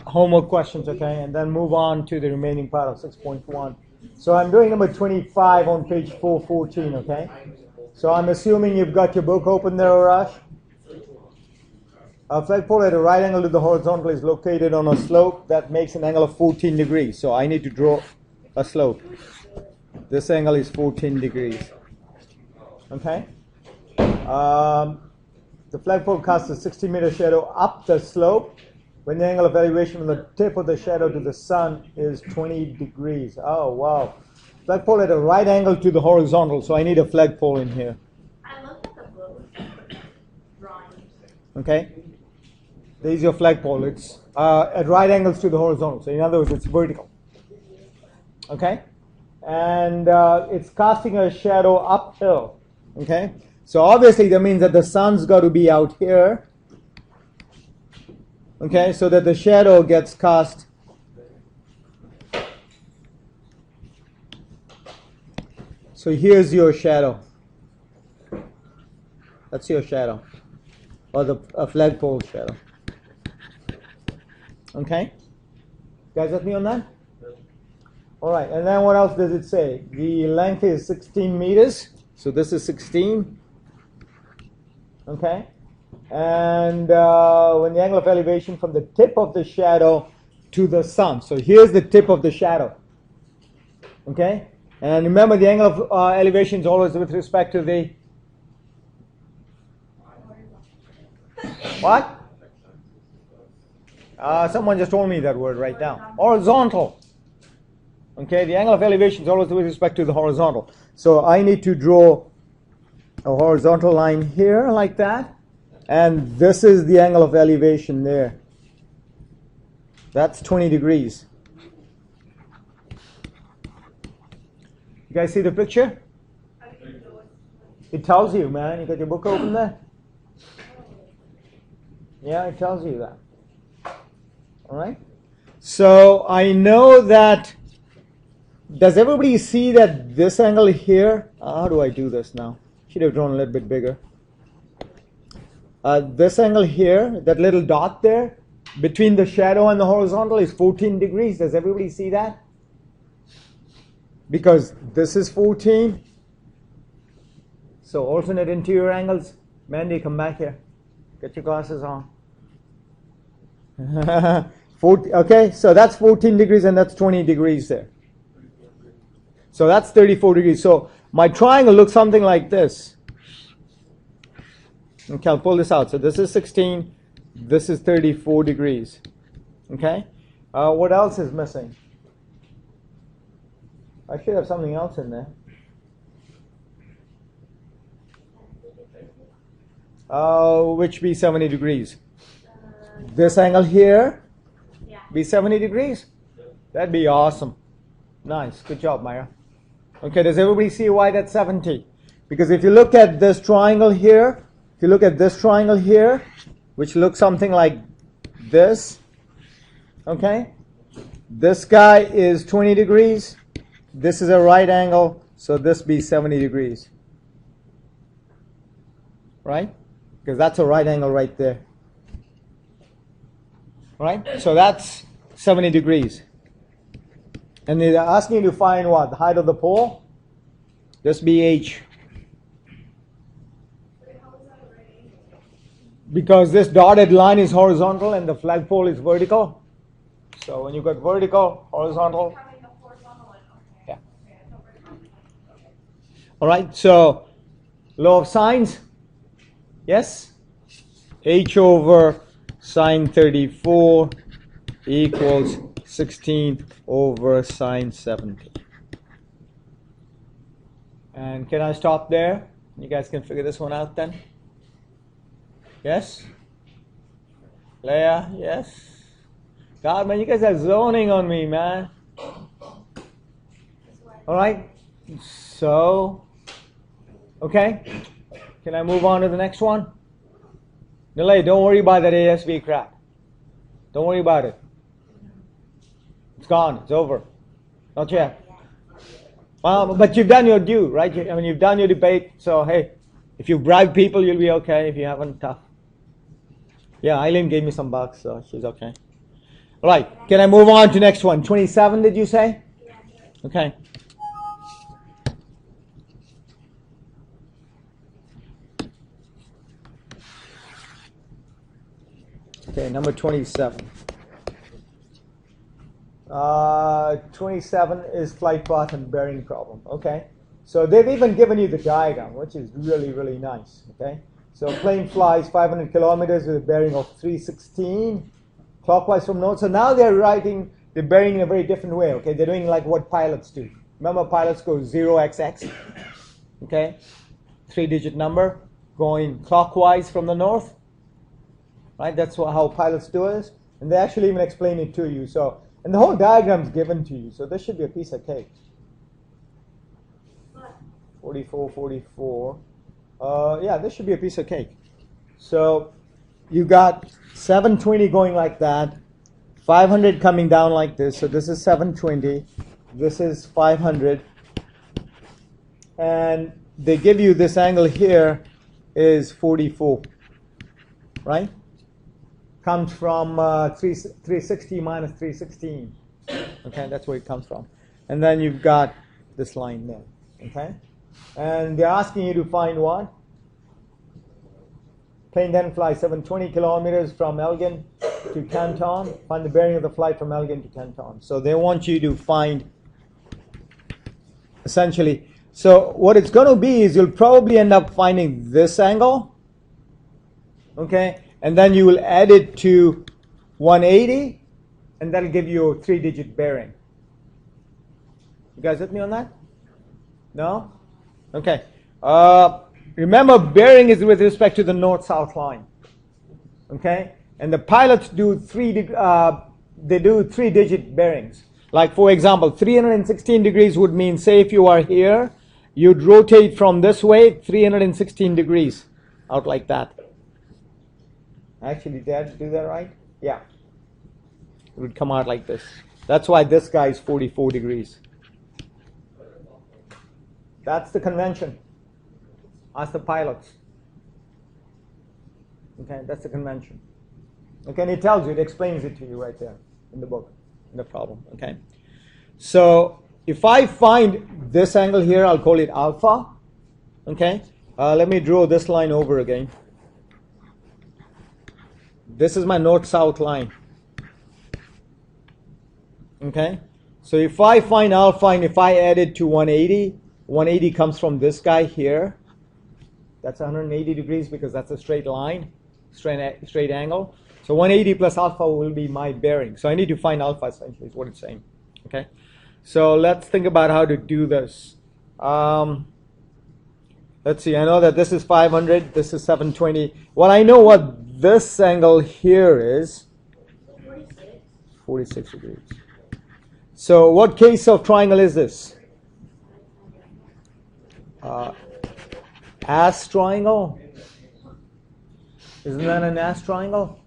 homework questions, okay, and then move on to the remaining part of 6.1. So I'm doing number 25 on page 414, okay? So I'm assuming you've got your book open there, Arash. A flagpole at a right angle to the horizontal is located on a slope that makes an angle of 14 degrees. So I need to draw a slope. This angle is 14 degrees. Okay? The flagpole casts a 60-meter shadow up the slope when the angle of elevation from the tip of the shadow to the sun is 20 degrees. Oh, wow. Flagpole at a right angle to the horizontal, so I need a flagpole in here. I looked at the book drawings. Okay? There's your flagpole. It's at right angles to the horizontal. So in other words, it's vertical. Okay? And it's casting a shadow uphill. Okay? So obviously that means that the sun's got to be out here. Okay? So that the shadow gets cast. So here's your shadow. That's your shadow. Or a flagpole shadow. Okay? You guys with me on that? All right. And then what else does it say? The length is 16 meters. So this is 16. Okay? And when the angle of elevation from the tip of the shadow to the sun. So here's the tip of the shadow. Okay? And remember, the angle of elevation is always with respect to the what? Someone just told me that word right now. Horizontal. Okay, the angle of elevation is always with respect to the horizontal. So I need to draw a horizontal line here like that. And this is the angle of elevation there. That's 20 degrees. You guys see the picture? It tells you, man. You got your book open there? Yeah, it tells you that. All right? So I know that. Does everybody see that this angle here? How do I do this now? Should have drawn a little bit bigger. This angle here, that little dot there, between the shadow and the horizontal is 14 degrees. Does everybody see that? Because this is 14. So alternate interior angles. Mandy, come back here. Get your glasses on. 40, okay, so that's 14 degrees and that's 20 degrees there. So that's 34 degrees. So my triangle looks something like this. Okay, I'll pull this out. So this is 16. This is 34 degrees. Okay? What else is missing? I should have something else in there. Which be 70 degrees? This angle here be 70 degrees? That'd be awesome. Nice. Good job, Myra. Okay, does everybody see why that's 70? Because if you look at this triangle here, if you look at this triangle here, which looks something like this, okay? This guy is 20 degrees. This is a right angle, so this be 70 degrees. Right? Because that's a right angle right there. Right? So that's 70 degrees. And they're asking you to find what? The height of the pole? Just be h. Because this dotted line is horizontal and the flagpole is vertical. So when you got vertical, horizontal. Yeah. All right, so law of sines. Yes? H over sine 34 equals 16 over sine 70. And can I stop there? You guys can figure this one out then? Yes? Leah, yes? God, man, you guys are zoning on me, man. All right. So, okay. Can I move on to the next one? Nilay, don't worry about that ASV crap. Don't worry about it. It's gone. It's over. Not yet. But you've done your due, right? I mean, you've done your debate. So, hey, if you bribe people, you'll be okay. If you haven't, tough. Yeah, Eileen gave me some bucks, so she's okay. Right. Can I move on to next one? 27, did you say? Okay. Okay, number 27. 27 is flight path and bearing problem. Okay. So they've even given you the diagram, which is really, really nice. Okay. So plane flies 500 kilometers with a bearing of 316 clockwise from north. So now they're writing the bearing in a very different way. Okay. They're doing like what pilots do. Remember, pilots go 0xx. Okay. 3-digit number going clockwise from the north. Right. That's how pilots do it. And they actually even explain it to you. So, and the whole diagram is given to you. So this should be a piece of cake. 44, 44. Yeah, this should be a piece of cake. So you got 720 going like that, 500 coming down like this. So this is 720. This is 500. And they give you this angle here is 44. Right? Comes from 360 minus 316. Okay, that's where it comes from. And then you've got this line there. Okay? And they're asking you to find what? Plane then flies 720 kilometers from Elgin to Canton. Find the bearing of the flight from Elgin to Canton. So they want you to find, essentially, so what it's going to be is you'll probably end up finding this angle. Okay? And then you will add it to 180, and that'll give you a 3-digit bearing. You guys with me on that? No? Okay. Remember, bearing is with respect to the north-south line. Okay? And the pilots do 3-digit bearings. Like, for example, 316 degrees would mean, say if you are here, you'd rotate from this way 316 degrees, out like that. Actually, did I do that right? Yeah. It would come out like this. That's why this guy is 44 degrees. That's the convention. Ask the pilots. Okay, that's the convention. Okay, and it tells you, it explains it to you right there in the book, in the problem. Okay. So if I find this angle here, I'll call it alpha. Okay. Let me draw this line over again. This is my north-south line. Okay? So if I find alpha and if I add it to 180, 180 comes from this guy here. That's 180 degrees because that's a straight line, straight angle. So 180 plus alpha will be my bearing. So I need to find alpha essentially is what it's saying. Okay? So let's think about how to do this. Let's see. I know that this is 500. This is 720. Well, I know what this angle here is 46 degrees. So what case of triangle is this? As triangle? Isn't that an as triangle?